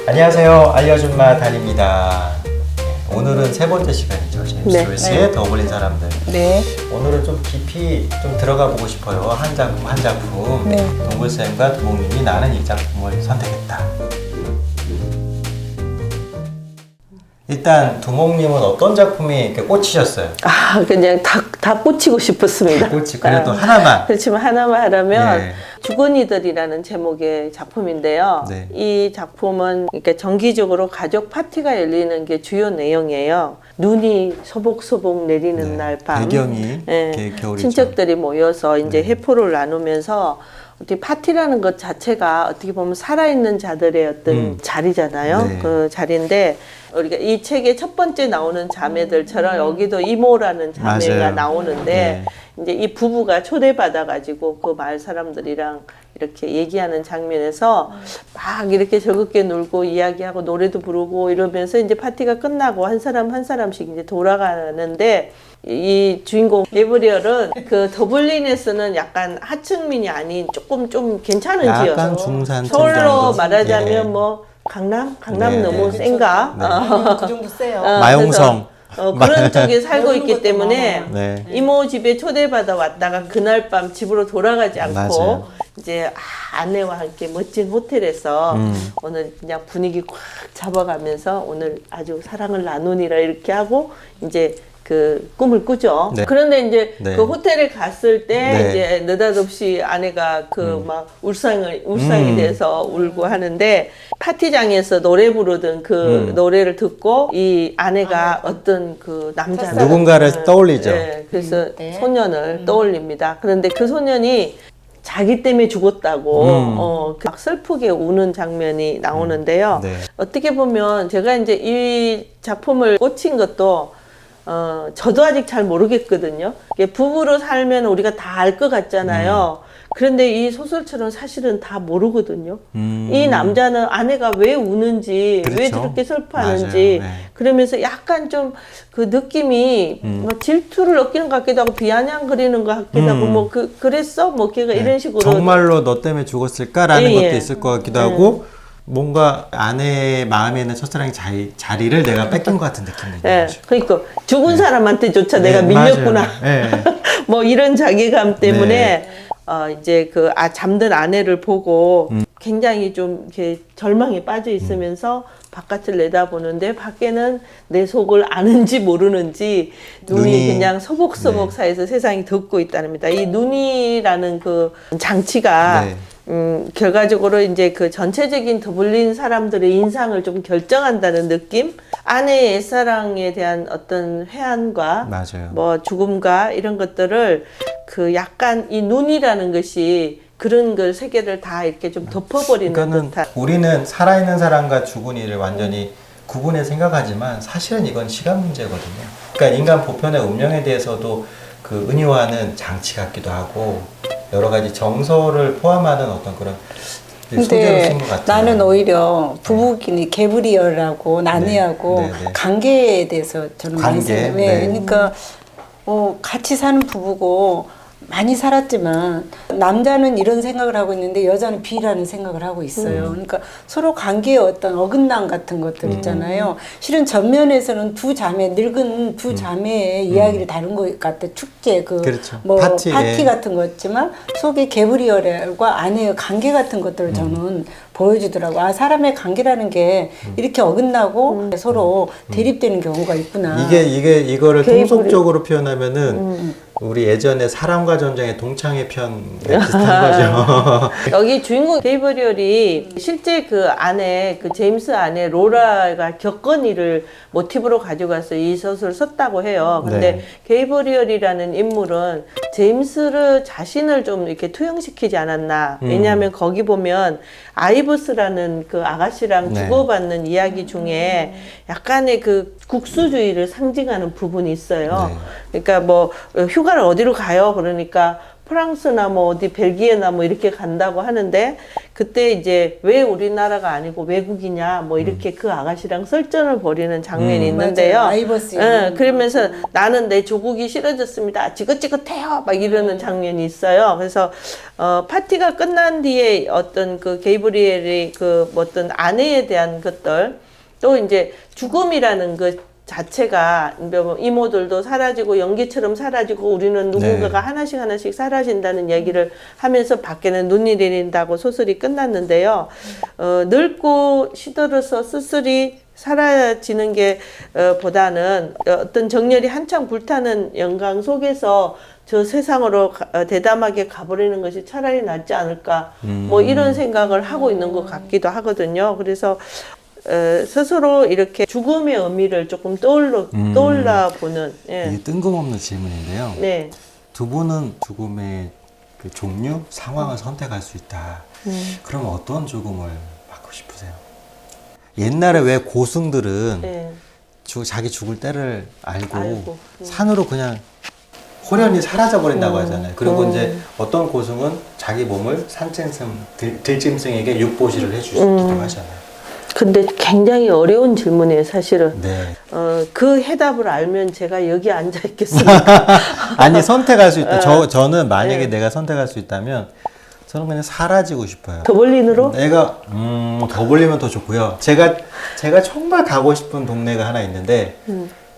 안녕하세요. 알려준마 단입니다. 오늘은 세 번째 시간이죠. 제임스 조이스의 더 어울린 사람들. 네. 오늘은 좀 깊이 좀 들어가 보고 싶어요. 한 작품 한 작품. 네. 동글쌤과 두목님이 나는 이 작품을 선택했다. 일단 두목님은 어떤 작품이 이렇게 꽂히셨어요? 그냥 다 꽂히고 싶었습니다. 꽂히고 그래도 하나만. 그렇지만 하나만 하라면 네. 주거니들이라는 제목의 작품인데요. 네. 이 작품은 이렇게 정기적으로 가족 파티가 열리는 게 주요 내용이에요. 눈이 소복소복 내리는 네. 날 밤. 배경이 네. 겨울이죠. 친척들이 모여서 이제 네. 해포를 나누면서 어떻게 파티라는 것 자체가 어떻게 보면 살아있는 자들의 어떤 자리잖아요. 네. 그 자리인데 우리가 이 책의 첫 번째 나오는 자매들처럼 여기도 이모라는 자매가 맞아요. 나오는데 네. 이제 이 부부가 초대받아가지고 그 마을 사람들이랑 이렇게 얘기하는 장면에서 막 이렇게 즐겁게 놀고 이야기하고 노래도 부르고 이러면서 이제 파티가 끝나고 한 사람 한 사람씩 이제 돌아가는데 이 주인공 게브리얼은 그 더블린에서는 약간 하층민이 아닌 조금 좀 괜찮은 약간 지역. 중산층 서울로 정도. 말하자면 예. 뭐 강남 네, 너무 네. 센가? 그 정도 세요. 마용성. 그런 쪽에 살고 배우는 있기 것도 때문에 많아요. 네. 이모 집에 초대받아 왔다가 그날 밤 집으로 돌아가지 않고 맞아요. 이제 아내와 함께 멋진 호텔에서 오늘 그냥 분위기 꽉 잡아가면서 오늘 아주 사랑을 나누니라 이렇게 하고 이제 그 꿈을 꾸죠. 네. 그런데 이제 네. 그 호텔에 갔을 때 네. 이제 느닷없이 아내가 그 막 울상이 돼서 울고 하는데 파티장에서 노래 부르던 그 노래를 듣고 이 아내가 어떤 그 남자를 누군가를 떠올리죠. 네, 그래서 네. 소년을 떠올립니다. 그런데 그 소년이 자기 때문에 죽었다고 막 슬프게 우는 장면이 나오는데요. 네. 어떻게 보면 제가 이제 이 작품을 꽂힌 것도 저도 아직 잘 모르겠거든요. 이게 부부로 살면 우리가 다 알 것 같잖아요. 그런데 이 소설처럼 사실은 다 모르거든요. 이 남자는 아내가 왜 우는지, 왜 그렇죠. 저렇게 슬퍼하는지, 맞아요. 네. 그러면서 약간 좀 그 느낌이 뭐 질투를 느끼는 것 같기도 하고, 비아냥거리는 것 같기도 하고, 뭐 그랬어? 뭐 걔가 이런 식으로. 정말로 너 때문에 죽었을까라는 예, 것도 예. 있을 것 같기도 하고 뭔가 아내의 마음에 있는 첫사랑의 자리를 내가 뺏긴 것 같은 느낌이 있는 예, 거죠. 그러니까 죽은 사람한테조차 내가 네, 밀렸구나. 맞아요. 네. 뭐 이런 자괴감 때문에 네. 이제 그 잠든 아내를 보고 굉장히 좀 이렇게 절망에 빠져 있으면서 바깥을 내다보는데 밖에는 내 속을 아는지 모르는지 눈이 그냥 소복소복 네. 사이에서 세상이 덮고 있다는겁니다. 이 눈이라는 그 장치가 네. 결과적으로 이제 그 전체적인 더블린 사람들의 인상을 좀 결정한다는 느낌? 아내의 옛사랑에 대한 어떤 회한과 맞아요. 뭐 죽음과 이런 것들을 그 약간 이 눈이라는 것이 그런 걸 세계를 다 이렇게 좀 덮어버리는 그러니까는 듯한. 우리는 살아있는 사람과 죽은 이를 완전히 구분해 생각하지만 사실은 이건 시간 문제거든요. 그러니까 인간 보편의 운명에 대해서도 그 은유화하는 장치 같기도 하고 여러 가지 정서를 포함하는 어떤 그런 소재로 근데 쓴 것 같아요. 나는 오히려 부부끼리 게브리얼하고 나니하고 네, 네. 관계에 대해서 저는 많이 관계, 생각해요. 네. 그러니까 같이 사는 부부고 많이 살았지만 남자는 이런 생각을 하고 있는데 여자는 B라는 생각을 하고 있어요. 그러니까 서로 관계의 어떤 어긋남 같은 것들 있잖아요. 실은 전면에서는 늙은 두 자매의 이야기를 다룬 것 같아. 축제 그렇죠. 뭐 파티, 파티 예. 같은 거였지만 속에 게브리얼과 아내의 관계 같은 것들을 저는 보여주더라고. 사람의 관계라는 게 이렇게 어긋나고 서로 대립되는 경우가 있구나. 이거를 게이블이- 통속적으로 표현하면은 우리 예전에 사람과 전쟁의 동창회 편에 비슷한 거죠. 여기 주인공 게이브리얼이 실제 그 아내, 그 제임스 아내 로라가 겪은 일을 모티브로 가져가서 이 소설을 썼다고 해요. 근데 네. 게이브리얼이라는 인물은 제임스를 자신을 좀 이렇게 투영시키지 않았나. 왜냐하면 거기 보면 아이브스라는 그 아가씨랑 네. 주고받는 이야기 중에 약간의 그 국수주의를 상징하는 부분이 있어요. 네. 그러니까 뭐 휴가를 어디로 가요? 그러니까 프랑스나 뭐 어디 벨기에나 뭐 이렇게 간다고 하는데 그때 이제 왜 우리나라가 아니고 외국이냐 뭐 이렇게 그 아가씨랑 설전을 벌이는 장면이 있는데요. 맞아요. 아이버스. 예, 그러면서 나는 내 조국이 싫어졌습니다. 지긋지긋해요. 막 이러는 장면이 있어요. 그래서 파티가 끝난 뒤에 어떤 그 게이브리엘이 그 어떤 아내에 대한 것들 또 이제 죽음이라는 그 자체가 뭐 이모들도 사라지고 연기처럼 사라지고 우리는 누군가가 네. 하나씩 사라진다는 얘기를 하면서 밖에는 눈이 내린다고 소설이 끝났는데요. 늙고 시들어서 쓸쓸히 사라지는 게 보다는 어떤 정열이 한창 불타는 영광 속에서 저 세상으로 대담하게 가버리는 것이 차라리 낫지 않을까 뭐 이런 생각을 하고 있는 것 같기도 하거든요. 그래서 스스로 이렇게 죽음의 의미를 조금 떠올라 보는. 예. 이게 뜬금없는 질문인데요. 네. 두 분은 죽음의 그 종류, 상황을 선택할 수 있다. 그럼 어떤 죽음을 받고 싶으세요? 옛날에 왜 고승들은 네. 자기 죽을 때를 알고 음. 산으로 그냥 호련히 사라져 버린다고 하잖아요. 그리고 이제 어떤 고승은 자기 몸을 들짐승에게 육보시를 해주기도 하잖아요. 근데 굉장히 어려운 질문이에요, 사실은. 네. 그 해답을 알면 제가 여기 앉아 있겠습니까? 아니 선택할 수 있다. 저는 만약에 내가 선택할 수 있다면 저는 그냥 사라지고 싶어요. 더블린으로? 내가 더블리면 더 좋고요. 제가 정말 가고 싶은 동네가 하나 있는데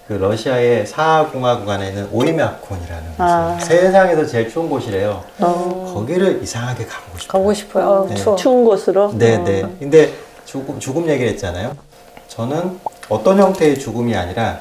그 러시아의 사하공화국 안에 있는 오이메아콘이라는 곳이에요. 세상에서 제일 추운 곳이래요. 거기를 이상하게 가보고 싶어요. 가고 싶어요. 네. 추워. 추운 곳으로? 네네. 근데 죽음 얘기를 했잖아요. 저는 어떤 형태의 죽음이 아니라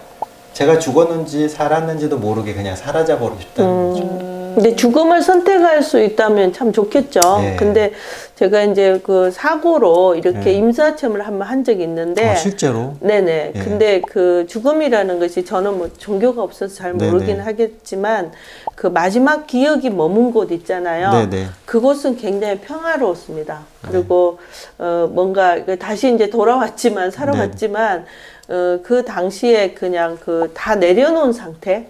제가 죽었는지 살았는지도 모르게 그냥 사라져 버리고 싶다는 거죠. 근데 죽음을 선택할 수 있다면 참 좋겠죠. 네. 근데 제가 이제 그 사고로 이렇게 네. 임사체험을 한번 한 적이 있는데. 실제로? 네네. 예. 근데 그 죽음이라는 것이 저는 뭐 종교가 없어서 잘 모르긴 네네. 하겠지만 그 마지막 기억이 머문 곳 있잖아요. 네네. 그곳은 굉장히 평화로웠습니다. 그리고 뭔가 다시 이제 돌아왔지만 살아왔지만 그 당시에 그냥 그 다 내려놓은 상태,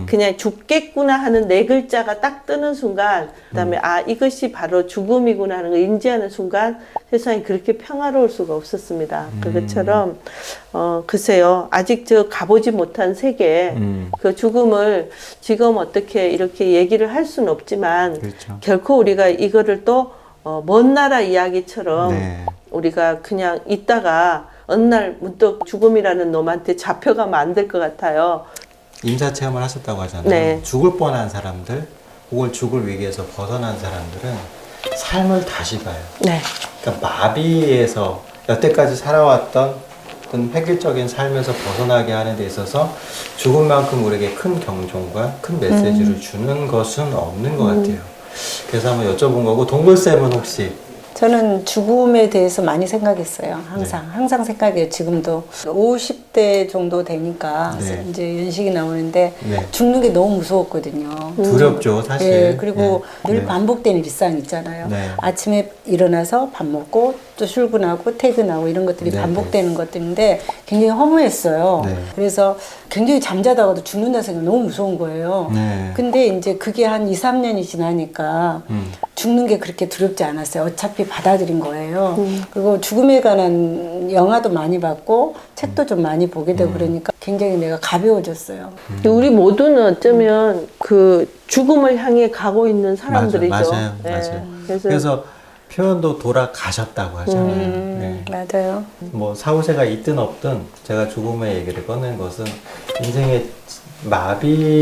그냥 죽겠구나 하는 네 글자가 딱 뜨는 순간, 그다음에 아 이것이 바로 죽음이구나 하는 걸 인지하는 순간 세상이 그렇게 평화로울 수가 없었습니다. 그것처럼 글쎄요, 아직 저 가보지 못한 세계, 그 죽음을 지금 어떻게 이렇게 얘기를 할 수는 없지만 그렇죠. 결코 우리가 이거를 또 먼 나라 이야기처럼 네. 우리가 그냥 있다가 어느 날 문득 죽음이라는 놈한테 잡혀가면 안 될 것 같아요. 임사 체험을 하셨다고 하잖아요. 네. 죽을 뻔한 사람들, 혹은 죽을 위기에서 벗어난 사람들은 삶을 다시 봐요. 네. 그러니까 마비에서 여태까지 살아왔던 어떤 획일적인 삶에서 벗어나게 하는 데 있어서 죽음만큼 우리에게 큰 경종과 큰 메시지를 주는 것은 없는 것 같아요. 그래서 한번 여쭤본 거고, 동글쌤은 혹시 저는 죽음에 대해서 많이 생각했어요. 항상 생각해요. 지금도 50대 정도 되니까 네. 이제 연식이 나오는데 네. 죽는 게 너무 무서웠거든요. 두렵죠, 사실. 네, 그리고 네. 늘 네. 반복되는 일상 있잖아요. 네. 아침에 일어나서 밥 먹고 또 출근하고 퇴근하고 이런 것들이 네, 반복되는 것들인데 굉장히 허무했어요. 네. 그래서 굉장히 잠자다가도 죽는다는 생각이 너무 무서운 거예요. 네. 근데 이제 그게 한 2, 3년이 지나니까 죽는 게 그렇게 두렵지 않았어요. 어차피 받아들인 거예요. 그리고 죽음에 관한 영화도 많이 봤고 책도 좀 많이 보게 되고 그러니까 굉장히 내가 가벼워졌어요. 우리 모두는 어쩌면 그 죽음을 향해 가고 있는 사람들이죠. 맞아요. 네. 맞아요. 그래서 표현도 돌아가셨다고 하잖아요. 네. 맞아요. 뭐 사후세가 있든 없든 제가 죽음의 얘기를 꺼낸 것은 인생의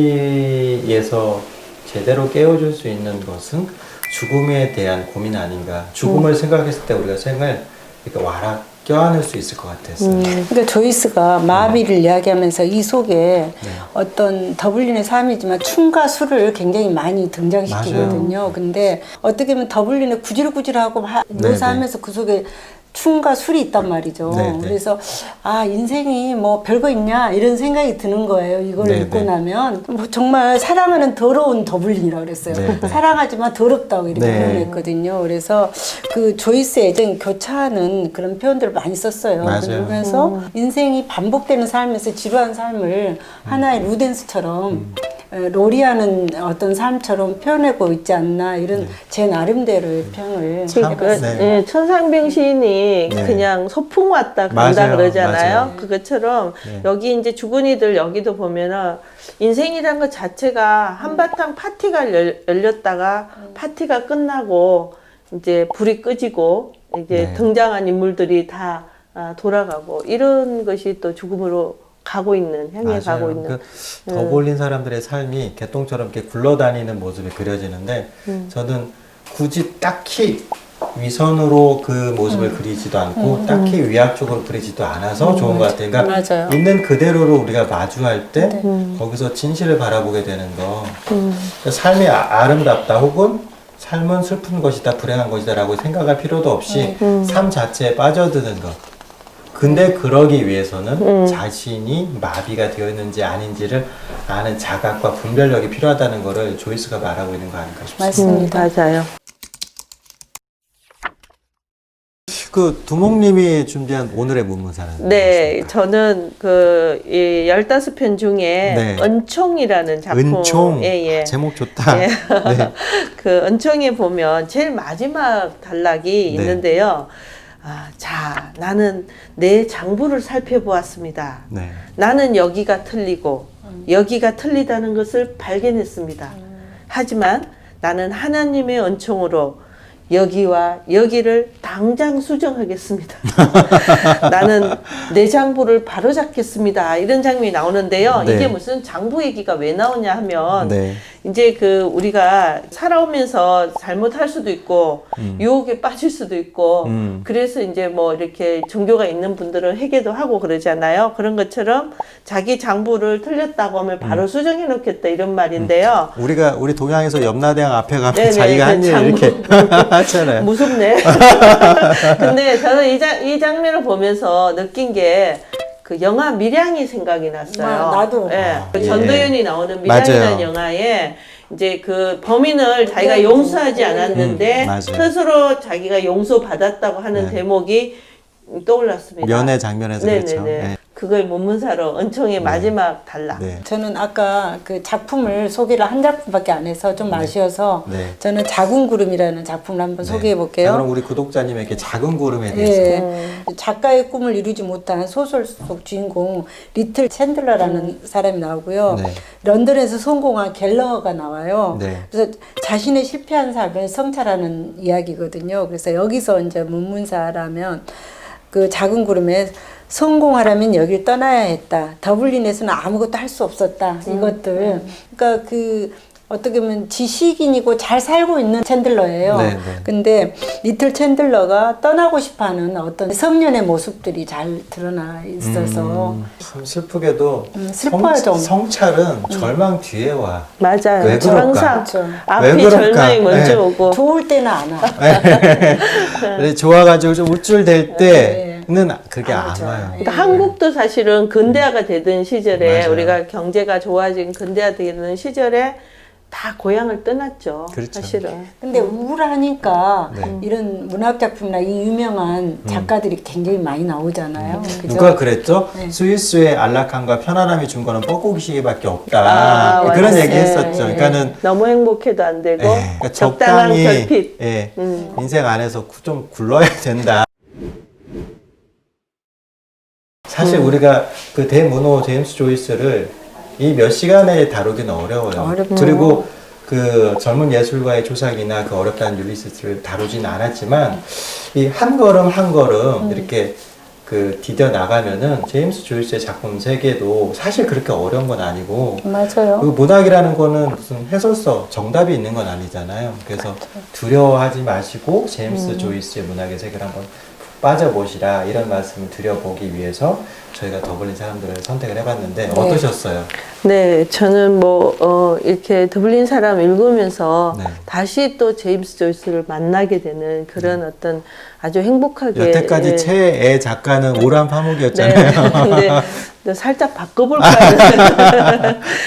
마비에서 제대로 깨워줄 수 있는 것은 죽음에 대한 고민 아닌가. 죽음을 생각했을 때 우리가 생을 이렇게 와라 껴안을 수 있을 것 같았어요. 그러니까 조이스가 마비를 이야기하면서 이 속에 어떤 더블린의 삶이지만 춤과 술을 굉장히 많이 등장시키거든요. 근데 어떻게 보면 더블린의 구질구질하고 묘사하면서 그 속에 춤과 술이 있단 말이죠. 네네. 그래서 아 인생이 뭐 별거 있냐 이런 생각이 드는 거예요. 이걸 네네. 읽고 나면 뭐 정말 사랑하는 더러운 더블린이라고 그랬어요. 네네. 사랑하지만 더럽다고 이렇게 네. 표현했거든요. 그래서 그 조이스의 애정 교차하는 그런 표현들을 많이 썼어요. 맞아요. 그러면서 인생이 반복되는 삶에서 지루한 삶을 하나의 루덴스처럼 놀이하는 어떤 삶처럼 표현하고 있지 않나 이런 제 나름대로의 평을 해봤습니다. 네, 천상병 시인이 네. 그냥 소풍 왔다 간다 맞아요, 그러잖아요. 맞아요. 그것처럼 네. 여기 이제 주군이들 여기도 보면은 인생이란 것 자체가 한바탕 파티가 열렸다가 파티가 끝나고 이제 불이 꺼지고 이제 네. 등장한 인물들이 다 돌아가고 이런 것이 또 죽음으로 가고 있는 향해 가고 있는. 그 더볼린 사람들의 삶이 개똥처럼 이렇게 굴러다니는 모습이 그려지는데 저는 굳이 딱히 위선으로 그 모습을 그리지도 않고 딱히 위압적으로 그리지도 않아서 좋은 것 같아요. 그러니까 맞아요. 있는 그대로로 우리가 마주할 때 거기서 진실을 바라보게 되는 거. 그러니까 삶이 아름답다 혹은 삶은 슬픈 것이다, 불행한 것이다 라고 생각할 필요도 없이 삶 자체에 빠져드는 것. 근데 그러기 위해서는 자신이 마비가 되어 있는지 아닌지를 아는 자각과 분별력이 필요하다는 것을 조이스가 말하고 있는 거 아닐까 싶습니다. 맞습니다. 맞아요. 그 두목님이 준비한 오늘의 문문사는 네, 무엇입니까? 저는 그 15편 중에 네. 은총이라는 작품. 은총. 예, 예. 제목 좋다. 예. 네. 그 은총에 보면 제일 마지막 단락이 네. 있는데요. 자, 나는 내 장부를 살펴보았습니다. 네. 나는 여기가 틀리고 여기가 틀리다는 것을 발견했습니다. 하지만 나는 하나님의 은총으로 여기와 여기를 당장 수정하겠습니다. 나는 내 장부를 바로잡겠습니다. 이런 장면이 나오는데요. 네. 이게 무슨 장부 얘기가 왜 나오냐 하면 네. 이제 그 우리가 살아오면서 잘못할 수도 있고 유혹에 빠질 수도 있고 그래서 이제 뭐 이렇게 종교가 있는 분들은 회개도 하고 그러잖아요. 그런 것처럼 자기 장부를 틀렸다고 하면 바로 수정해 놓겠다 이런 말인데요. 우리 동양에서 염라대왕 앞에 가면 네네, 자기가 한 그 일 장부. 이렇게 하잖아요. 무섭네. 근데 저는 이 장면을 보면서 느낀 게 그 영화 밀양이 생각이 났어요. 나도. 예. 그 예. 전도연이 나오는 밀양이라는 맞아요. 영화에 이제 그 범인을 자기가 용서하지 않았는데 맞아요. 스스로 자기가 용서받았다고 하는 네. 대목이 떠올랐습니다. 면회 장면에서 그렇죠. 네네네. 네. 그걸 문문사로 은총의 마지막 단락. 네. 저는 아까 그 작품을 소개를 한 작품밖에 안 해서 좀 아쉬워서 네. 저는 작은 구름이라는 작품을 한번 소개해 자, 볼게요. 그럼 우리 구독자님에게 작은 구름에 대해서 예, 작가의 꿈을 이루지 못한 소설 속 주인공 리틀 챈들러라는 사람이 나오고요. 네. 런던에서 성공한 갤러가 나와요. 네. 그래서 자신의 실패한 삶을 성찰하는 이야기거든요. 그래서 여기서 이제 문문사라면 그 작은 구름에 성공하려면 여길 떠나야 했다. 더블린에서는 아무것도 할 수 없었다. 이것들. 그러니까 그 어떻게 보면 지식인이고 잘 살고 있는 챈들러예요. 네, 네. 근데 리틀 챈들러가 떠나고 싶어하는 어떤 성년의 모습들이 잘 드러나 있어서 참 슬프게도 슬퍼요, 좀. 성찰은 절망 뒤에 와. 맞아요. 왜 그럴까? 항상 그렇죠. 앞이 왜 그럴까? 절망이 먼저 네. 오고. 좋을 때는 안 와. 그래, 좋아가지고 좀 우쭐댈 때는 그게 안 맞아. 와요. 그러니까 한국도 사실은 근대화가 되던 시절에 맞아요. 우리가 경제가 좋아진 근대화 되는 시절에 다 고향을 떠났죠. 그렇죠. 사실은. 근데 우울하니까 네. 이런 문학 작품이나 이 유명한 작가들이 굉장히 많이 나오잖아요. 그죠? 누가 그랬죠? 네. 스위스의 안락함과 편안함이 준 거는 뻐꾸기시기밖에 없다. 아, 그런 맞아요. 얘기 했었죠. 예, 예. 그러니까는 너무 행복해도 안 되고 그러니까 적당한 적당히 결핍. 예, 인생 안에서 좀 굴러야 된다. 사실 우리가 그 대문호 제임스 조이스를 이 몇 시간에 다루기는 어려워요. 어렵죠. 그리고 그 젊은 예술가의 조상이나 그 어렵다는 율리시스를 다루진 않았지만 이 한 걸음 한 걸음 이렇게 그 디뎌 나가면은 제임스 조이스의 작품 세계도 사실 그렇게 어려운 건 아니고 맞아요. 그 문학이라는 거는 무슨 해설서 정답이 있는 건 아니잖아요. 그래서 두려워하지 마시고 제임스 조이스의 문학의 세계를 한번 빠져보시라 이런 말씀을 드려보기 위해서 저희가 더블린 사람들을 선택을 해봤는데 어떠셨어요? 네, 저는 이렇게 더블린 사람 읽으면서 네. 다시 또 제임스 조이스를 만나게 되는 그런 어떤 아주 행복하게. 여태까지 예. 최애 작가는 오란 네. 파묵이었잖아요. 근데 살짝 바꿔볼까요?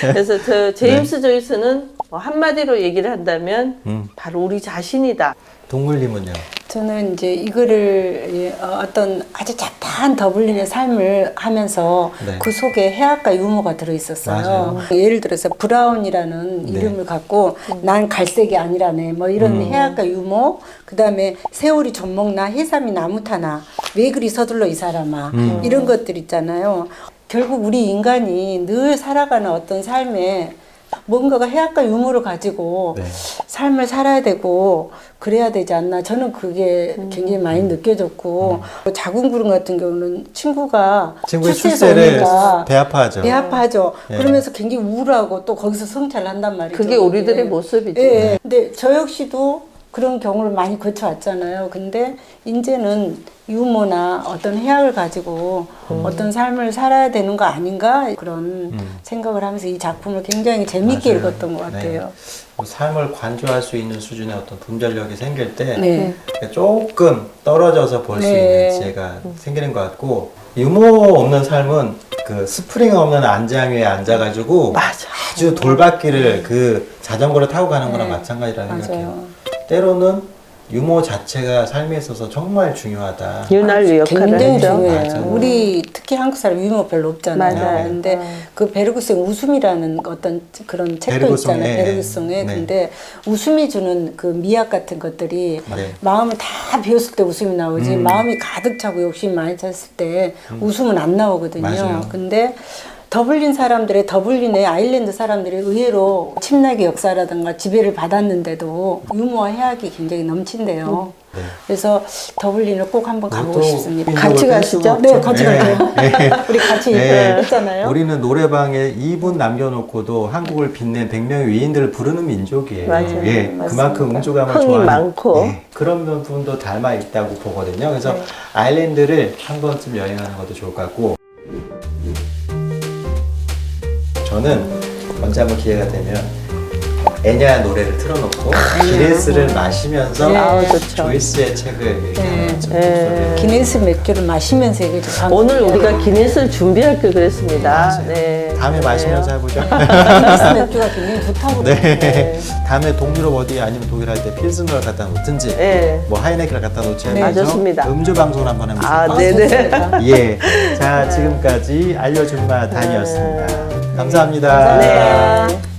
그래서 저 제임스 조이스는 한마디로 얘기를 한다면 바로 우리 자신이다. 동물님은요? 저는 이제 이거를 어떤 아주 잡다한 더블린의 삶을 하면서 네. 그 속에 해학과 유머가 들어있었어요. 맞아요. 예를 들어서 브라운이라는 네. 이름을 갖고 난 갈색이 아니라네 뭐 이런 해학과 유머, 그 다음에 세월이 젖 먹나 해삼이 나무 타나 왜 그리 서둘러 이 사람아 이런 것들 있잖아요. 결국 우리 인간이 늘 살아가는 어떤 삶에 뭔가가 해학과 유머를 가지고 네. 삶을 살아야 되고 그래야 되지 않나. 저는 그게 굉장히 많이 느껴졌고 자궁구름 같은 경우는 친구가 친구의 출세해서 출세를 오니까 배아파하죠. 배아파죠. 네. 그러면서 굉장히 우울하고 또 거기서 성찰을 한단 말이죠. 그게 우리들의 예. 모습이죠. 예. 근데 저 역시도 그런 경우를 많이 거쳐왔잖아요. 근데 이제는 유머나 어떤 해학을 가지고 어떤 삶을 살아야 되는 거 아닌가 그런 생각을 하면서 이 작품을 굉장히 재미있게 맞아요. 읽었던 것 네. 같아요. 뭐 삶을 관조할 수 있는 수준의 어떤 분별력이 생길 때 네. 조금 떨어져서 볼 수 네. 있는 지혜가 생기는 것 같고, 유머 없는 삶은 그 스프링 없는 안장 위에 앉아가지고 맞아. 아주 돌바퀴를 그 자전거를 타고 가는 거랑 네. 마찬가지라는 생각해요. 맞아요. 때로는 유머 자체가 삶에 있어서 정말 중요하다. 윤활유 역할을 굉장히 하죠. 중요해요. 맞아요. 우리 특히 한국 사람 유머 별로 없잖아요. 맞아요. 근데 그 베르그송의 웃음이라는 어떤 그런 책도 베르그송의, 있잖아요. 베르그송의. 네. 근데 웃음이 주는 그 미학 같은 것들이 네. 마음을 다 비웠을 때 웃음이 나오지 마음이 가득 차고 욕심이 많이 찼을 때 웃음은 안 나오거든요. 맞아요. 근데 더블린의 아일랜드 사람들이 의외로 침략의 역사라든가 지배를 받았는데도 유머와 해학이 굉장히 넘친대요. 네. 그래서 더블린을 꼭 한번 가보고 또 싶습니다. 민족을 같이 뺄 가시죠? 수가 네, 없죠. 같이 갈게요. 우리 같이 네. 했잖아요. 우리는 노래방에 2분 남겨놓고도 한국을 빛낸 100명의 위인들을 부르는 민족이에요. 맞아요. 예, 맞습니다. 그만큼 음주감을 흥이 좋아하는 많고. 예, 그런 부분도 닮아 있다고 보거든요. 그래서 아일랜드를 한 번쯤 여행하는 것도 좋을 것 같고, 저는 언제 한번 기회가 되면 애냐 노래를 틀어놓고 기네스를 마시면서 네. 아우, 좋죠. 조이스의 책을 얘기하는 좀 네. 목소리를 기네스 맥주를 마시면서 얘기를 오늘 우리가 기네스를 준비할 걸 그랬습니다. 맞아요. 네. 다음에 마시면서 해보죠. 기네스 맥주가 굉장히 좋다고 네. 다음에 동유럽 어디 아니면 독일 할 때 필스너를 갖다 놓든지 네. 뭐 하이네켄을 갖다 놓지 네, 않아서 좋습니다. 음주 방송을 한번 하면 아, 좋을 것 네네. 같아요. 예. 자, 지금까지 알려준 마 단이었습니다. 감사합니다. 네.